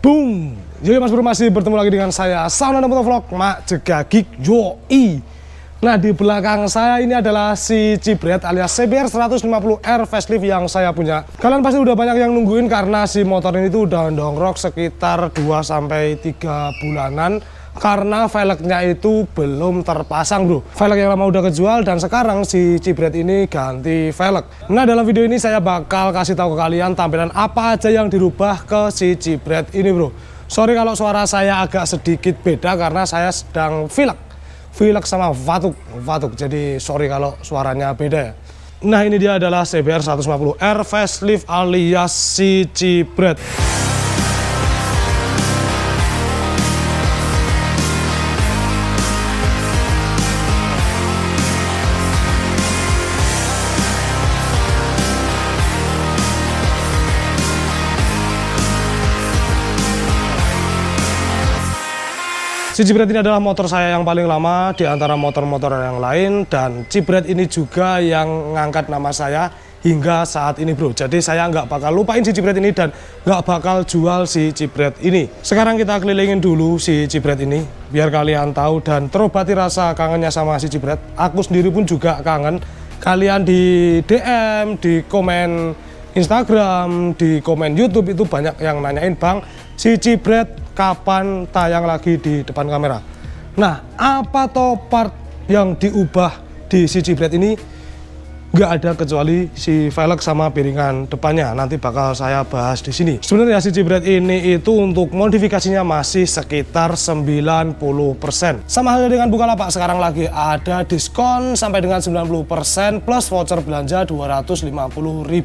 Boom. Jadi Mas Bro masih bertemu lagi dengan saya Sauna Motovlog Mak Jegagik Yoi. Nah, di belakang saya ini adalah si Cibret alias CBR 150R facelift yang saya punya. Kalian pasti udah banyak yang nungguin karena si motor ini tuh udah ndongrok sekitar 2-3 bulanan karena velgnya itu belum terpasang, bro. Velg yang lama udah kejual dan sekarang si Cibret ini ganti velg. Nah, dalam video ini saya bakal kasih tahu ke kalian tampilan apa aja yang dirubah ke si Cibret ini, bro. Sorry kalau suara saya agak sedikit beda karena saya sedang Velg sama Vatuk, jadi sorry kalau suaranya beda ya. Nah, ini dia adalah CBR 150R facelift alias si Cibret. Si Cibret ini adalah motor saya yang paling lama di antara motor-motor yang lain, dan Cibret ini juga yang ngangkat nama saya hingga saat ini, bro. Jadi saya nggak bakal lupain si Cibret ini dan nggak bakal jual si Cibret ini. Sekarang kita kelilingin dulu si Cibret ini biar kalian tahu dan terobati rasa kangennya sama si Cibret. Aku sendiri pun juga kangen. Kalian di DM, di komen Instagram, di komen YouTube itu banyak yang nanyain, Bang, si Cibret kapan tayang lagi di depan kamera. Nah, apa toh part yang diubah di si Cibret ini? Nggak ada kecuali si velg sama piringan depannya. Nanti bakal saya bahas di sini. Sebenarnya si Cibret ini itu untuk modifikasinya masih sekitar 90%. Sama halnya dengan Bukalapak, sekarang lagi ada diskon sampai dengan 90% plus voucher belanja 250.000,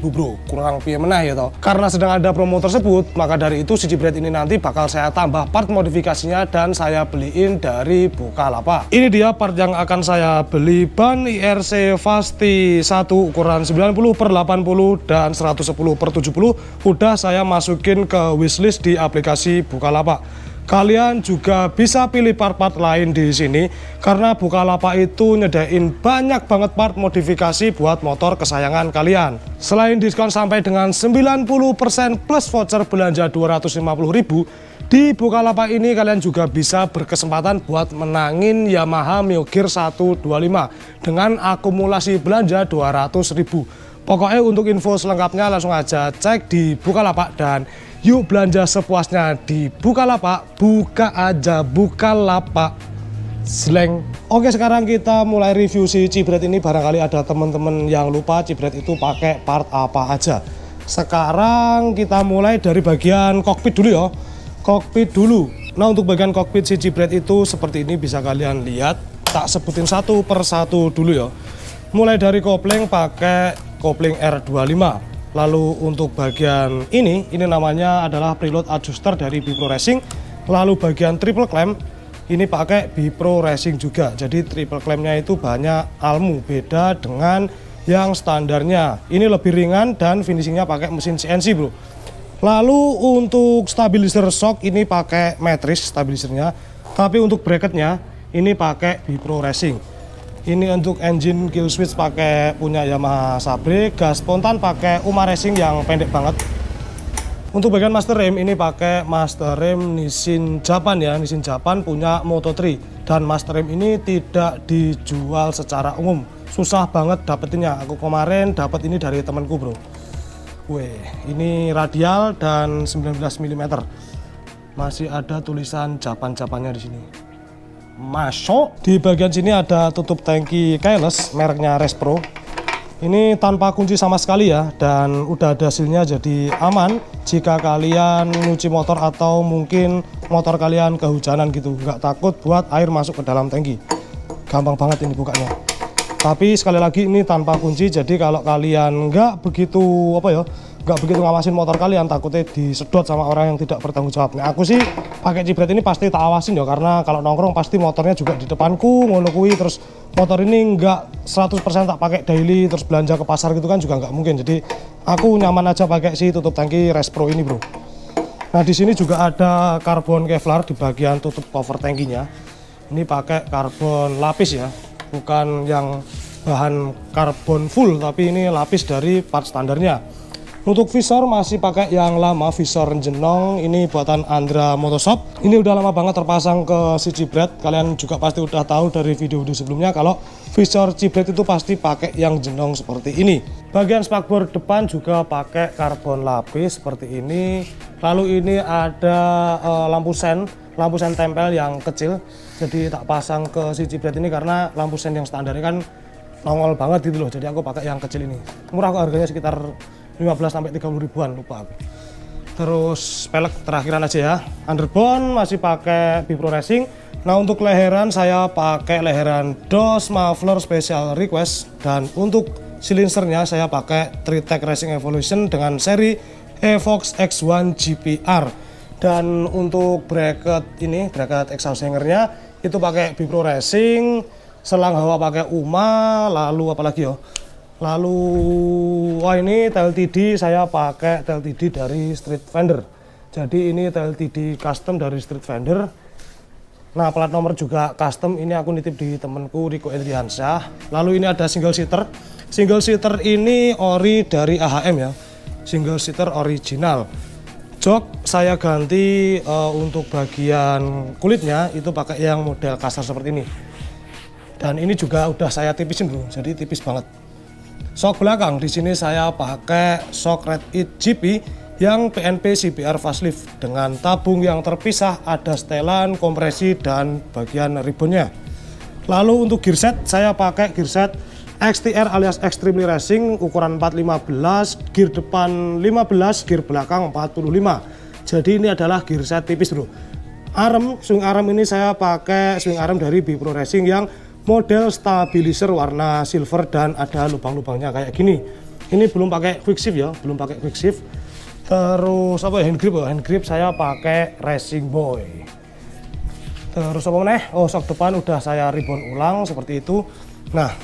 bro. Kurang piye meneh ya toh. Karena sedang ada promo tersebut, maka dari itu si Cibret ini nanti bakal saya tambah part modifikasinya dan saya beliin dari Bukalapak. Ini dia part yang akan saya beli, ban IRC Fasti 1 ukuran 90/80 dan 110/70 udah saya masukin ke wishlist di aplikasi Bukalapak. Kalian juga bisa pilih part-part lain di sini karena Bukalapak itu nyediain banyak banget part modifikasi buat motor kesayangan kalian. Selain diskon sampai dengan 90% plus voucher belanja 250.000, di Bukalapak ini kalian juga bisa berkesempatan buat menangin Yamaha Mio Gear 125 dengan akumulasi belanja 200.000. Pokoknya untuk info selengkapnya langsung aja cek di Bukalapak dan yuk belanja sepuasnya di Bukalapak. Buka aja Bukalapak slang. Oke, sekarang kita mulai review si Cibret ini. Barangkali ada teman-teman yang lupa Cibret itu pakai part apa aja. Sekarang kita mulai dari bagian kokpit dulu ya. Kokpit dulu. Nah, untuk bagian kokpit si Cibret itu seperti ini, bisa kalian lihat. Tak sebutin satu per satu dulu ya. Mulai dari kopling pakai kopling R25. Lalu untuk bagian ini namanya adalah preload adjuster dari Bipro Racing. Lalu bagian triple clamp ini pakai Bipro Racing juga. Jadi triple clampnya itu banyak almu, beda dengan yang standarnya. Ini lebih ringan dan finishingnya pakai mesin CNC, bro. Lalu untuk stabilizer shock ini pakai matrix stabilizernya, tapi untuk bracketnya ini pakai Bipro Racing. Ini untuk engine kill switch pakai punya Yamaha Sabre, gas spontan pakai Uma Racing yang pendek banget. Untuk bagian master rem ini pakai master rem Nissin Japan ya, Nissin Japan punya Moto3, dan master rem ini tidak dijual secara umum. Susah banget dapetinnya. Aku kemarin dapat ini dari temanku, bro. Weh, ini radial dan 19 mm. Masih ada tulisan Japan-Japannya di sini. Masuk. Di bagian sini ada tutup tangki keyless mereknya Respro. Ini tanpa kunci sama sekali ya, dan udah ada hasilnya, jadi aman jika kalian nyuci motor atau mungkin motor kalian kehujanan gitu. Nggak takut buat air masuk ke dalam tangki. Gampang banget ini bukanya. Tapi sekali lagi ini tanpa kunci, jadi kalau kalian nggak begitu ngawasin motor kalian, takutnya disedot sama orang yang tidak bertanggung jawab. Nah, aku sih pakai Cibret ini pasti tak awasin ya, karena kalau nongkrong pasti motornya juga di depanku ngono kuwi, terus motor ini nggak 100% tak pakai daily, terus belanja ke pasar gitu kan juga nggak mungkin. Jadi aku nyaman aja pakai si tutup tangki Respro ini, bro. Nah, di sini juga ada karbon Kevlar di bagian tutup cover tangkinya. Ini pakai karbon lapis ya, bukan yang bahan karbon full, tapi ini lapis dari part standarnya. Untuk visor masih pakai yang lama, visor jenong, ini buatan Andra Motoshop. Ini udah lama banget terpasang ke si Cibret. Kalian juga pasti udah tahu dari video-video sebelumnya kalau visor Cibret itu pasti pakai yang jenong seperti ini. Bagian spakbor depan juga pakai karbon lapis seperti ini. Lalu ini ada lampu sen tempel yang kecil. Jadi tak pasang ke si Cibret ini karena lampu sen yang standar ini kan nongol banget gitu loh. Jadi aku pakai yang kecil ini. Murah kok, harganya sekitar 15-30 ribuan, lupa aku. Terus pelek terakhiran aja ya. Underbone masih pakai Bipro Racing. Nah, untuk leheran saya pakai leheran DOS Muffler Special Request, dan untuk silinsernya saya pakai Tritec Racing Evolution dengan seri Evox X1 GPR. Dan untuk bracket ini, bracket exhaust hangernya itu pakai Bipro Racing, selang hawa pakai UMA, lalu apalagi ya? Lalu wah, ini TLTD saya pakai TLTD dari Street Fender. Jadi ini TLTD custom dari Street Fender. Nah, plat nomor juga custom, ini aku nitip di temenku Riko Edriansyah. Lalu ini ada single seater. Single seater ini ori dari AHM ya. Single seater original. Jok saya ganti untuk bagian kulitnya itu pakai yang model kasar seperti ini. Dan ini juga udah saya tipisin bro, jadi tipis banget. Shock belakang di sini saya pakai shock Red It GP yang PNP CBR facelift dengan tabung yang terpisah, ada setelan, kompresi dan bagian ribbonnya. Lalu untuk gearset saya pakai gearset XTR alias Extremely Racing ukuran 415, gear depan 15, gear belakang 45. Jadi ini adalah gearset tipis bro. Arm, swing arm ini saya pakai swing arm dari Bipro Racing yang model stabilizer warna silver dan ada lubang-lubangnya kayak gini. Ini belum pakai quick shift ya, belum pakai quick shift. Terus apa ya, hand grip ya? Hand grip saya pakai Racing Boy. Terus apa nih? Oh, shock depan udah saya ribbon ulang seperti itu. Nah,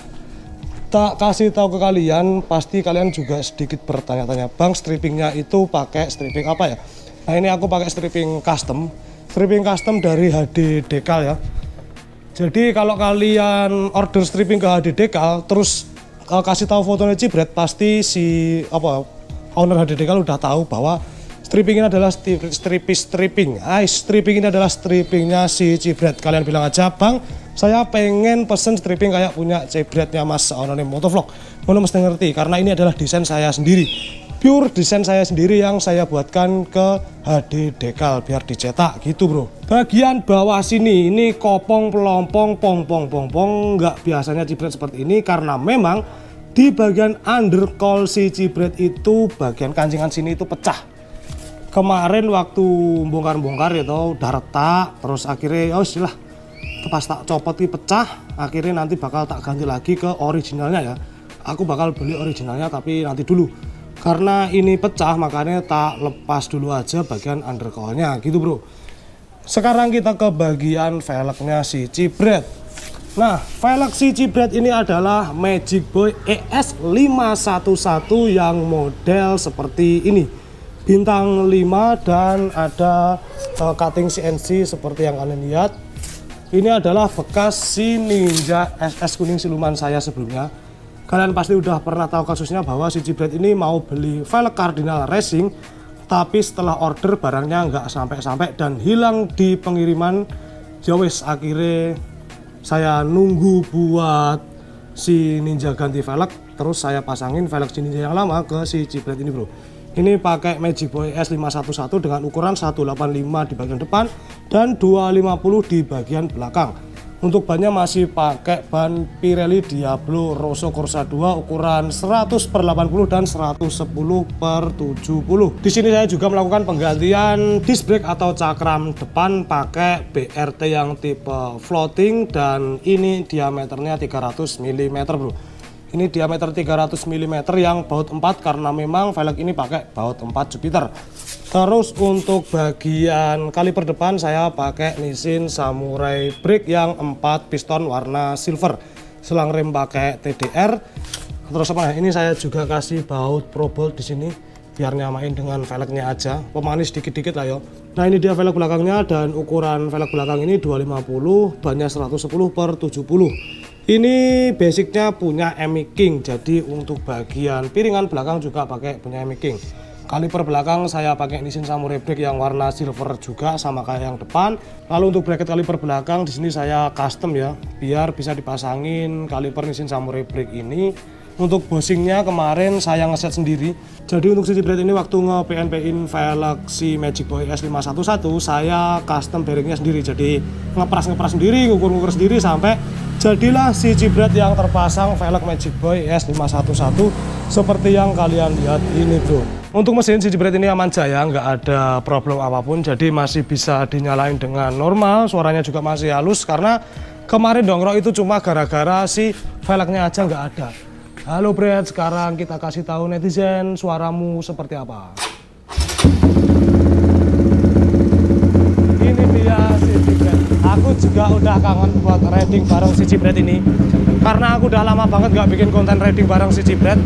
tak kasih tahu ke kalian, pasti kalian juga sedikit bertanya-tanya, Bang, strippingnya itu pakai stripping apa ya? Nah, ini aku pakai stripping custom dari HD Decal ya. Jadi kalau kalian order stripping ke HD Decal terus kasih tahu fotonya Cibret, pasti si owner HD Decal udah tahu bahwa stripping ini adalah stripping ini adalah strippingnya si Cibret. Kalian bilang aja, Bang, saya pengen pesen stripping kayak punya Cibretnya Mas Anonim Motovlog. Mana mesti ngerti karena ini adalah desain saya sendiri. Pure desain saya sendiri yang saya buatkan ke HD Decal biar dicetak gitu bro. Bagian bawah sini ini kopong pelompong pong nggak biasanya Cibret seperti ini karena memang di bagian undercoil si Cibret itu bagian kancingan sini itu pecah. Kemarin waktu bongkar-bongkar itu udah retak, terus akhirnya oh istilah pas tak copot ini pecah, akhirnya nanti bakal tak ganti lagi ke originalnya ya. Aku bakal beli originalnya tapi nanti dulu. Karena ini pecah makanya tak lepas dulu aja bagian undercoilnya gitu bro. Sekarang kita ke bagian velgnya si Cibret. Nah, velg si Cibret ini adalah Magic Boy ES511 yang model seperti ini. Bintang 5 dan ada cutting CNC seperti yang kalian lihat. Ini adalah bekas si Ninja SS kuning siluman saya sebelumnya. Kalian pasti udah pernah tahu kasusnya bahwa si Cibret ini mau beli velg Cardinal Racing, tapi setelah order barangnya nggak sampai-sampai dan hilang di pengiriman. Jawes, akhirnya saya nunggu buat si Ninja ganti velg, terus saya pasangin velg si Ninja yang lama ke si Cibret ini bro. Ini pakai Magic Boy S511 dengan ukuran 185 di bagian depan dan 250 di bagian belakang. Untuk bannya masih pakai ban Pirelli Diablo Rosso Corsa 2 ukuran 100/80 dan 110/70. Di sini saya juga melakukan penggantian disc brake atau cakram depan pakai BRT yang tipe floating dan ini diameternya 300 mm bro. Ini diameter 300 mm yang baut 4 karena memang velg ini pakai baut 4 Jupiter. Terus untuk bagian kaliper depan saya pakai Nissin Samurai Brake yang 4 piston warna silver. Selang rem pakai TDR. Terus apa? Ini saya juga kasih baut Pro Bolt di sini biar nyamain dengan velgnya aja. Pemanis dikit-dikit lah yo. Nah, ini dia velg belakangnya dan ukuran velg belakang ini 250, bannya 110/70. Ini basicnya punya Emi King, jadi untuk bagian piringan belakang juga pakai punya Emi King. Kaliper belakang saya pakai Nissin Samurai Break yang warna silver juga sama kayak yang depan. Lalu untuk bracket kaliper belakang di sini saya custom ya, biar bisa dipasangin kaliper Nissin Samurai Break ini. Untuk bushingnya kemarin saya ngeset sendiri. Jadi untuk si Cibret ini waktu nge-PNP-in velg si Magic Boy S511 saya custom bearingnya sendiri. Jadi ngepras sendiri, ngukur sendiri sampai jadilah si Cibret yang terpasang velg Magic Boy S511 seperti yang kalian lihat ini bro. Untuk mesin si Cibret ini aman jaya, nggak ada problem apapun, jadi masih bisa dinyalain dengan normal, suaranya juga masih halus karena kemarin dongrok itu cuma gara-gara si velgnya aja nggak ada. Halo Bret, sekarang kita kasih tahu netizen suaramu seperti apa. Ini dia si Cibret. Aku juga udah kangen buat riding bareng si Cibret ini, karena aku udah lama banget nggak bikin konten riding bareng si Cibret.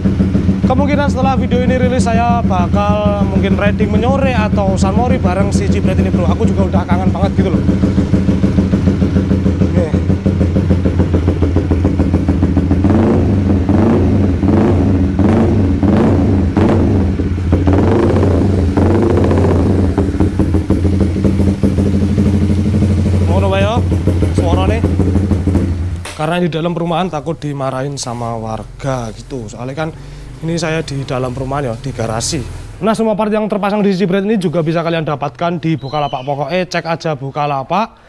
Kemungkinan setelah video ini rilis saya bakal mungkin riding menyore atau sunmori bareng si Cibret ini bro. Aku juga udah kangen banget gitu loh. Karena di dalam perumahan takut dimarahin sama warga gitu. Soalnya kan ini saya di dalam perumahan ya, di garasi. Nah, semua part yang terpasang di Cibret ini juga bisa kalian dapatkan di Bukalapak. Pokoknya cek aja Bukalapak.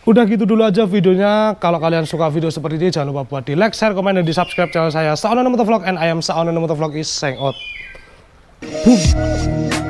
Udah gitu dulu aja videonya. Kalau kalian suka video seperti ini jangan lupa buat di like, share, komen, dan di subscribe channel saya. Saonono Motovlog and I am Saonono Motovlog is signing out. Boom.